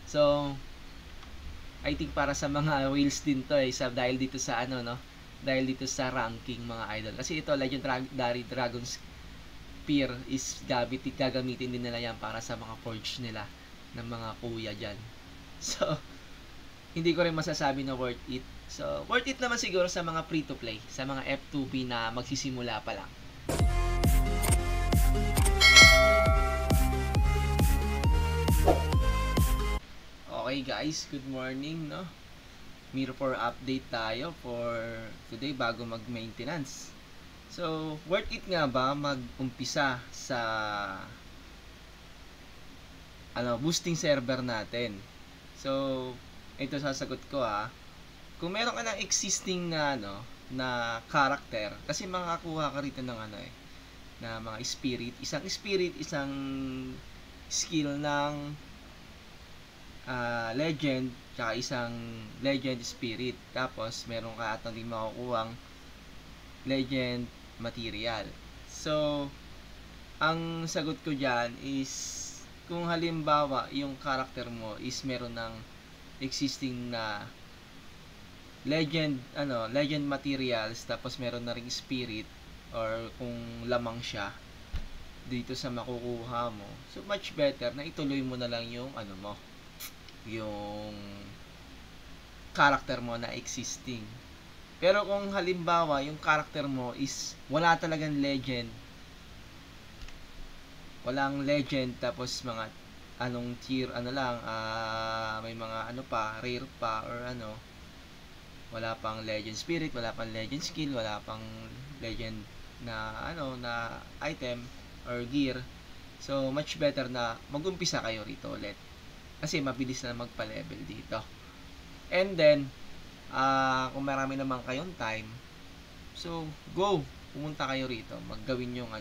So, I think para sa mga whales din to dahil dito sa dahil dito sa ranking mga idol. Kasi ito Legendary Dragon Spear is gagamitin din nila yan para sa mga forge nila ng mga kuya dyan. So, hindi ko rin masasabi na worth it. So, worth it naman siguro sa mga free to play, sa mga F2B na magsisimula pa lang. Okay guys, good morning, no? Mirror update tayo for today bago mag-maintenance. So, worth it nga ba mag-umpisa sa boosting server natin? So, ito sasagot ko Kung meron ka ng existing na na character, kasi makakakuha ka rito ng na mga spirit, isang skill ng legend, tsaka isang legend spirit, tapos meron ka atang din makukuhang legend material. So, ang sagot ko dyan is, kung halimbawa yung character mo is meron ng existing na legend materials, tapos meron na ring spirit, or kung lamang siya dito sa makukuha mo, so much better na ituloy mo na lang yung yung character mo na existing. Pero kung halimbawa yung character mo is wala talagang legend, walang legend, tapos mga tier may mga rare pa, or wala pang legend spirit, wala pang legend skill, wala pang legend na na item or gear, so much better na mag-umpisa kayo rito ulit kasi mabilis na magpa-level dito. And then kung marami naman kayong time, so pumunta kayo rito, maggawin yung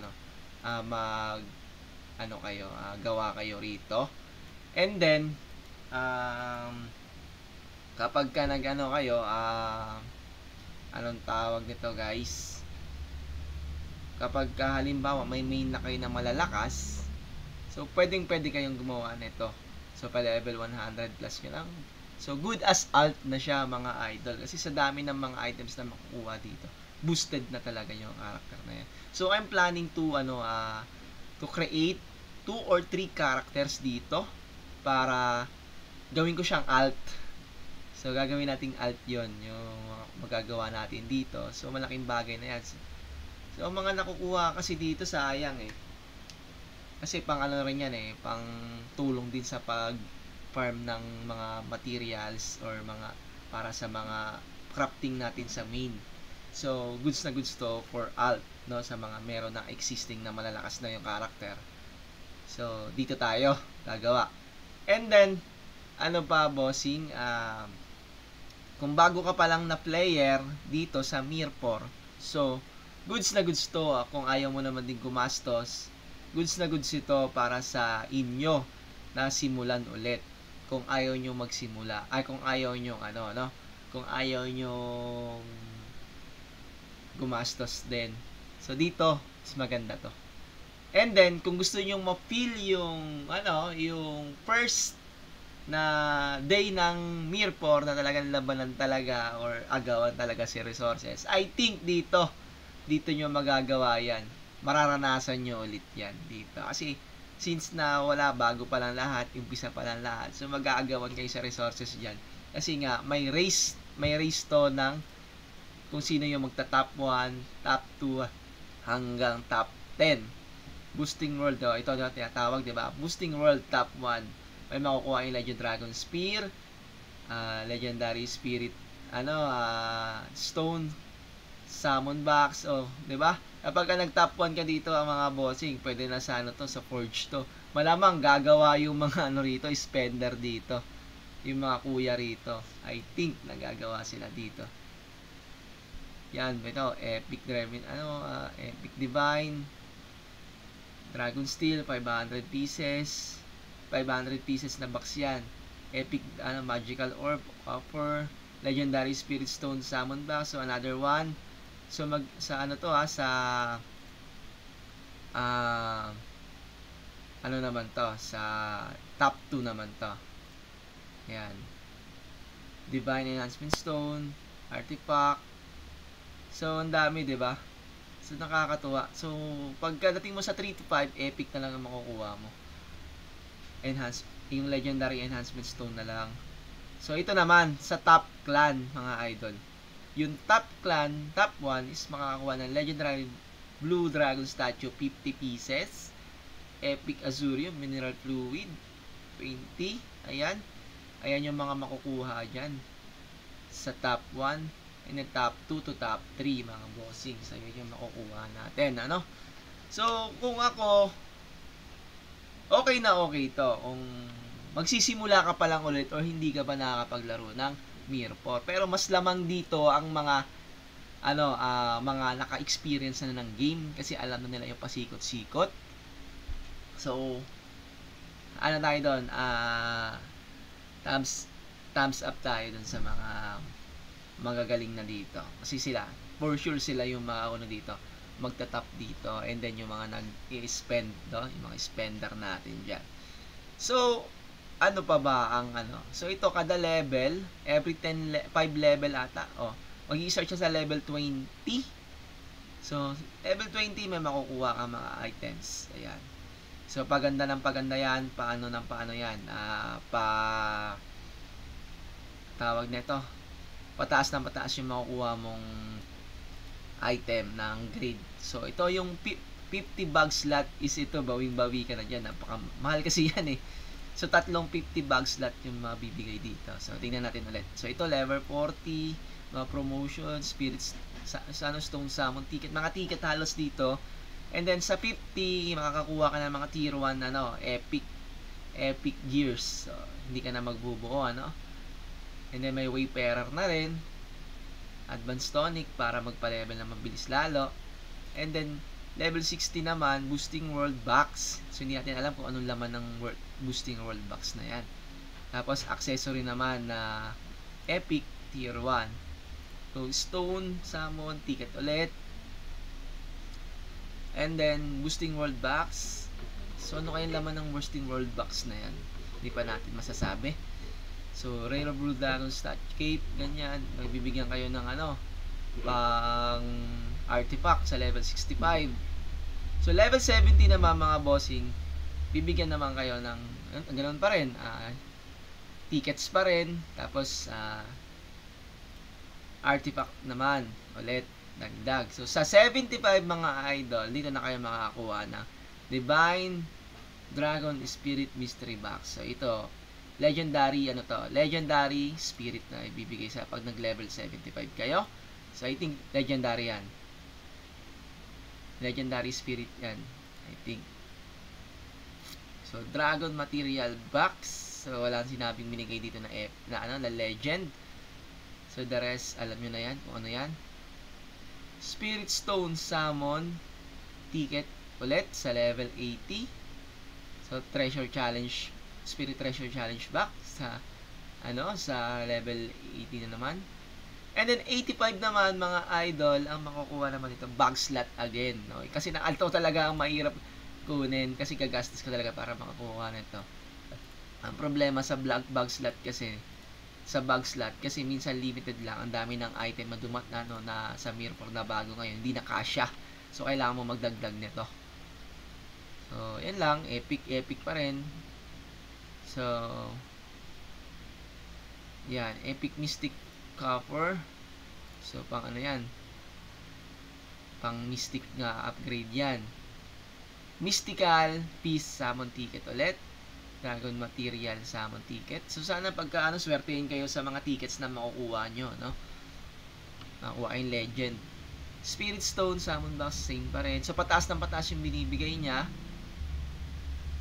gawa kayo rito. And then kapag ka kayo, anong tawag nito guys, kapag halimbawa may main na kayo na malalakas, so pwede kayong gumawa nito. So pa level 100 plus nyo lang, so good as alt na siya mga idol, kasi sa dami ng mga items na makukuha dito, boosted na talaga yung character na yan. So I'm planning to to create 2 or 3 characters dito para gawin ko siyang alt. So, gagawin nating alt yon, yung magagawa natin dito. So, malaking bagay na yan. So, ang mga nakukuha kasi dito, sayang Kasi pang rin yan pang tulong din sa pag-farm ng mga materials or para sa mga crafting natin sa main. So, goods na goods to for alt, no? Sa mga meron na existing na malalakas na yung character. So, dito tayo gagawa. And then, bossing, kung bago ka pa lang na player dito sa Mirror, so goods na goods to kung ayaw mo naman din gumastos, goods na goods ito para sa inyo na simulan ulit kung ayaw nyo magsimula, kung ayaw nyo kung ayaw nyo gumastos din. So dito is maganda to. And then kung gusto nyo ma-feel yung yung first na day ng Mirror na talagang labanan talaga or agawan talaga si resources, I think dito nyo magagawa yan. Mararanasan nyo ulit yan dito. Kasi since na bago pa lang lahat, umpisa pa lang lahat, so mag-aagawan kayo sa resources dyan. Kasi nga, may race to ng kung sino yung magta-top 1, top 2, hanggang top 10. Boosting World, ito yung tinatawag, diba? Boosting World top 1. May makukuha yung Legend Dragon Spear, Legendary Spirit, Stone, Summon Box, diba? Kapag nag-top 1 ka dito, ang mga bossing, pwede na sa sa Forge to. Malamang gagawa yung mga rito, spender dito. Yung mga kuya rito. I think nagagawa sila dito. Yan, ito, Epic Divine, Dragon Steel, 500 pieces. 500 pieces na box yan. Epic Magical Orb, Copper, Legendary Spirit Stone, Summon Box, so another one. So sa naman to, sa top 2 naman to. Ayan. Divine Enhancement Stone, Artifact. So, ang dami, di ba? So, nakakatuwa. So, pagkadating mo sa 3 to 5, epic na lang ang makukuha mo. Yung Legendary Enhancement Stone na lang. So, ito naman, sa top clan, mga idol. Yung top clan, top 1, is makakakuha ng Legendary Blue Dragon Statue, 50 pieces. Epic Azurium, Mineral Fluid, 20. Ayan. Ayan yung mga makukuha dyan. Sa top 1, and then top 2 to top 3, mga bossing. So, yun yung makukuha natin, ano? So, kung ako, okay na okay to. Kung magsisimula ka pa lang ulit or hindi ka pa nakakapaglaro ng Mirror 4. Pero mas lamang dito ang mga mga naka-experience na ng game kasi alam na nila yung pasikot-sikot. So, ano tayo doon? Thumbs up tayo doon sa mga magagaling na dito. Kasi sila, for sure sila yung mga dito, magtatap dito, and then yung mga nag-i-spend, yung mga spender natin dyan. So, ano pa ba ang So, ito, kada level, every 5 level ata, mag-i-start siya sa level 20. So, level 20, may makukuha ka mga items. Ayan. So, paganda ng paganda yan, paano yan, tawag nito, pataas ng pataas yung makukuha mong item ng grade. So, ito yung 50 bag slot is ito, bawing-bawi ka na dyan. Napaka-mahal kasi yan eh. So, 3 50 bag slot yung mabibigay dito. So, tingnan natin ulit. So, ito, level 40, mga promotion, spirits, stone summon, ticket, mga ticket halos dito. And then, sa 50, makakakuha ka ng mga tier 1, epic gears. So, hindi ka na magbubuo, And then, may wayfarer na rin. Advanced tonic para magpa-level na mabilis lalo. And then, level 60 naman, boosting world box. So, hindi natin alam kung anong laman ng boosting world box na yan. Tapos, accessory naman na epic tier 1. So, stone, summon, ticket ulit. And then, boosting world box. So, ano kayong laman ng boosting world box na yan? Hindi pa natin masasabi. So, Rare Blue Dragon Statue Cape, ganyan. Magbibigyan kayo ng pang artifact sa level 65. So, level 70 naman mga bossing, bibigyan naman kayo ng, ganoon pa rin, tickets pa rin, tapos, artifact naman, ulit, dagdag. So, sa 75 mga idol, dito na kayo makakakuha ng Divine Dragon Spirit Mystery Box. So, ito, legendary, legendary spirit na ibibigay sa pag nag-level 75 kayo. So, I think, legendary yan. Legendary spirit yan, I think. So, Dragon Material Box. So, wala sinabing binigay dito na legend. So, the rest, alam nyo na yan, kung ano yan. Spirit Stone Summon ticket ulit sa level 80. So, Treasure Challenge, Spirit Treasure Challenge Box sa level 80 na naman. And then 85 naman mga idol, ang makukuha naman ito, bag slot again, no? Kasi naalto talaga ang mahirap kunin kasi gagastos ka talaga para makakuha nito. Ang problema sa bag slot kasi minsan limited lang, ang dami ng item na na sa Mirror na bago ngayon, hindi na kasya. So kailangan mo magdagdag nito. So yan lang, epic pa rin. So yan, epic mystic copper. So, pang yan? Pang mystic nga upgrade yan. Mystical piece summon ticket ulit. Dragon material summon ticket. So, sana pagka swertein kayo sa mga tickets na makukuha nyo, no? Makukuha yung legend. Spirit stone summon box, same pa rin. So, pataas ng pataas yung binibigay niya.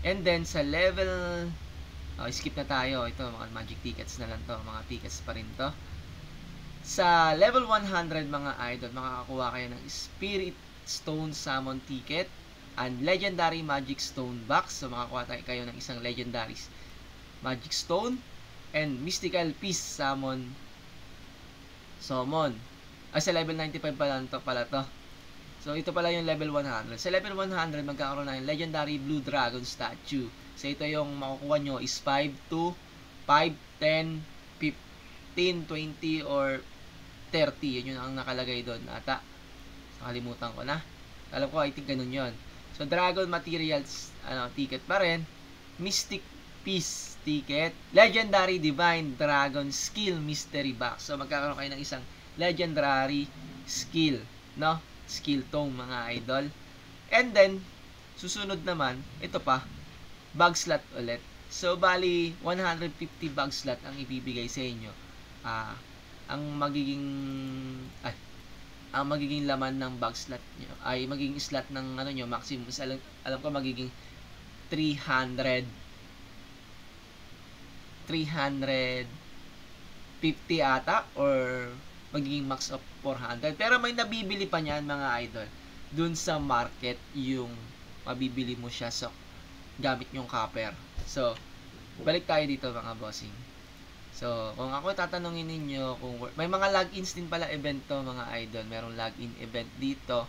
And then, sa level skip na tayo. Ito, mga magic tickets na lang to. Mga tickets pa rin to. Sa level 100 mga idol, makakakuha kayo ng Spirit Stone Summon Ticket and Legendary Magic Stone Box. So, makakuha kayo ng isang Legendary Magic Stone and Mystical Piece Summon. Sa level 95 pala to. So, ito pala yung level 100. Sa level 100, magkakaroon na yung Legendary Blue Dragon Statue. So, ito yung makukuha nyo is 5 to 5, 10, 15, 20, or 30. Yun ang nakalagay doon ata. Nakalimutan ko na. Alam ko, I think ganun yun. So, Dragon Materials, ticket pa rin. Mystic Piece ticket. Legendary Divine Dragon Skill Mystery Box. So, magkakaroon kayo ng isang Legendary Skill, no? Skill tome, mga idol. And then, susunod naman, ito pa, bag slot ulit. So, bali, 150 bag slot ang ibibigay sa inyo. Ang magiging laman ng bag slot nyo, ay magiging slot ng nyo, maximum, alam ko magiging 350 ata, or magiging max of 400. Pero may nabibili pa niyan, mga idol. Dun sa market, yung mabibili mo siya sa gamit yung copper. So, balik tayo dito, mga bossing. So, kung ako tatanungin ninyo, kung may mga logins din pala event to, mga idol. Merong login event dito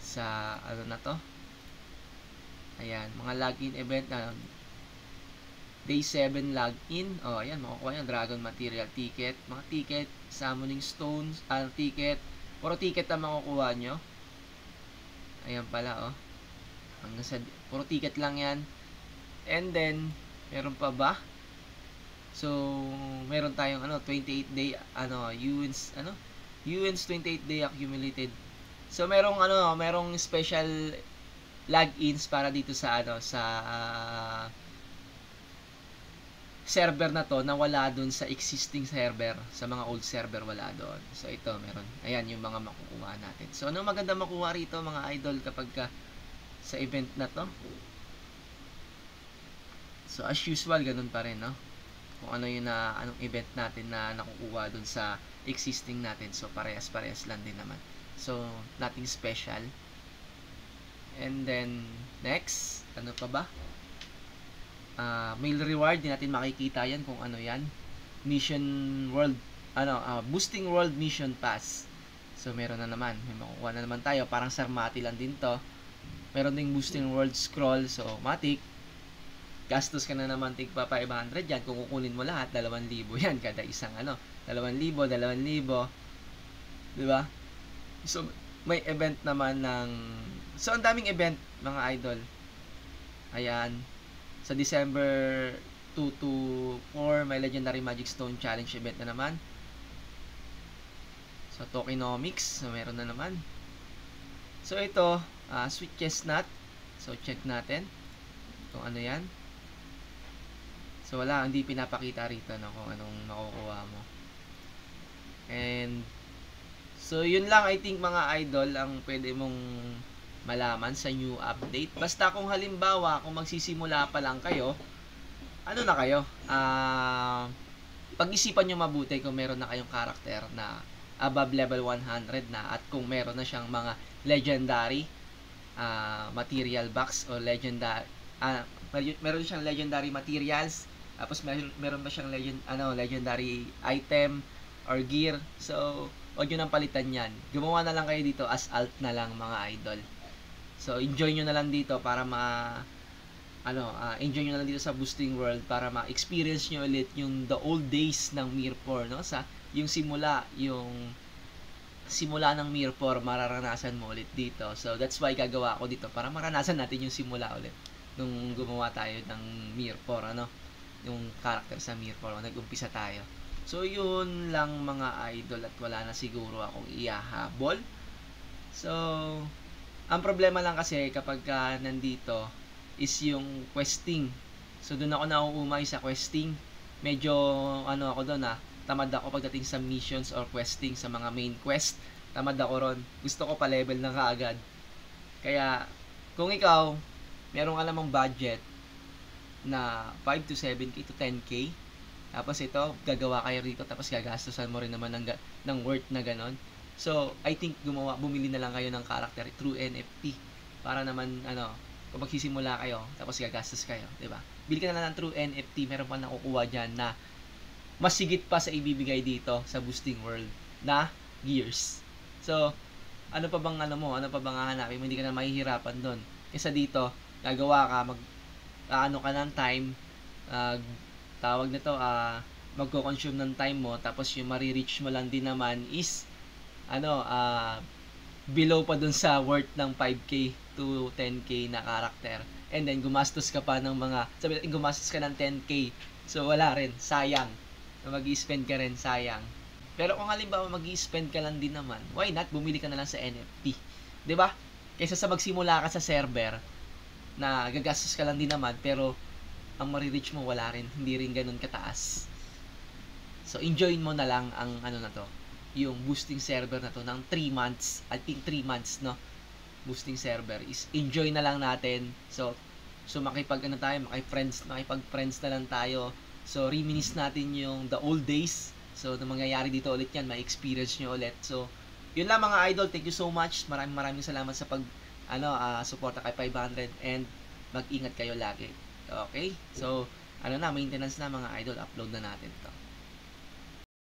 sa, ano na to? Ayan, mga login event na Day 7 login. Ayan, makukuha yan. Dragon Material ticket. Mga ticket, Summoning Stones, ticket. Puro ticket na makukuha nyo. Ayan pala, hanggang sa, puro ticket lang yan. And then, meron pa ba? So, meron tayong 28 day UN's 28 day accumulated. So, merong special logins para dito sa server na to na wala dun sa existing server. Sa mga old server wala doon. So, ito meron. Ayan yung mga makukuha natin. So, ano maganda makuha rito, mga idol, kapag sa event na to? So, as usual, ganun pa rin, no? Kung ano yung anong event natin na nakukuha dun sa existing natin. So, parehas-parehas lang din naman. So, nothing special. And then, next, ano pa ba? Mail reward, din natin makikita yan kung ano yan. Mission World, Boosting World Mission Pass. So, meron na naman. May makukuha na naman tayo. Parang Sarmati lang din to. Meron ding Boosting World Scroll. So, matik. Gastos ka na naman tigpa 500 yan. Kung kukunin mo lahat, 2,000 yan. Kada isang 2,000, 2,000. Diba? So, may event naman ng... So, ang daming event, mga idol. Ayan. Sa December 2 to 4, may Legendary Magic Stone Challenge event na naman. So, Tokenomics. So, meron na naman. So, ito, Sweet Chestnut. So, check natin kung ano yan. So, wala, hindi pinapakita rito kung anong makukuha mo. And, so, yun lang, I think, mga idol, ang pwede mong malaman sa new update. Basta kung halimbawa, kung magsisimula pa lang kayo, ano na kayo? Pag-isipan nyo mabuti kung meron na kayong karakter na above level 100 na, at kung meron na siyang mga legendary material box o legendary meron siyang legendary materials, tapos meron ba siyang legendary item or gear. So, huwag nyo nang palitan yan. Gumawa na lang kayo dito as alt na lang, mga idol. So, enjoy nyo na lang dito para enjoy nyo na lang dito sa Boosting World para ma-experience nyo ulit yung the old days ng Mirror, no? Yung simula ng Mirror, mararanasan mo ulit dito. So, that's why gagawa ako dito para maranasan natin yung simula ulit nung gumawa tayo ng Mirror, yung character sa Mirror, nag-umpisa tayo. So, yun lang, mga idol, at wala na siguro akong ihahabol. So, ang problema lang kasi kapag nandito is yung questing. So, doon ako nauumay sa questing. Medyo, ako doon tamad ako pagdating sa missions or questing sa mga main quest. Tamad ako ron. Gusto ko pa level na kaagad. Kaya, kung ikaw, merong alamang budget na 5 to 7k to 10k, tapos ito, gagawa kayo rito, tapos gagastusan mo rin naman ng worth na ganon. So, I think bumili na lang kayo ng character through NFT para naman, kung magsisimula kayo, tapos gagastos kayo, diba? Bili ka na lang ng true NFT, meron pa nakukuha dyan na mas sigit pa sa ibibigay dito sa Boosting World na gears. So, ano pa bang hahanapin mo? Hindi ka na mahihirapan doon. Kesa dito, gagawa ka, ka ng time, tawag nito, magko-consume ng time mo, tapos yung marireach mo lang din naman is below pa dun sa worth ng 5k to 10k na character. And then gumastos ka pa ng gumastos ka ng 10k. So wala rin, sayang. Mag-i-spend ka rin, sayang. Pero kung halimbawa mag-i-spend ka lang din naman, why not bumili ka na lang sa NFT? 'Di ba? Kaysa sa magsimula ka sa server na gagastos ka lang din naman pero ang marireach mo wala rin, hindi rin ganun kataas. So enjoy mo na lang ang yung boosting server na to ng 3 months. I think 3 months, no? Boosting server is enjoy na lang natin. So makipag-friends na lang tayo. So reminisce natin yung the old days. So na mangyayari dito ulit yan, ma-experience nyo ulit. So yun lang mga idol, thank you so much. Maraming salamat sa suporta kay 500 and mag-ingat kayo lagi. Okay? So maintenance na mga idol, upload na natin to.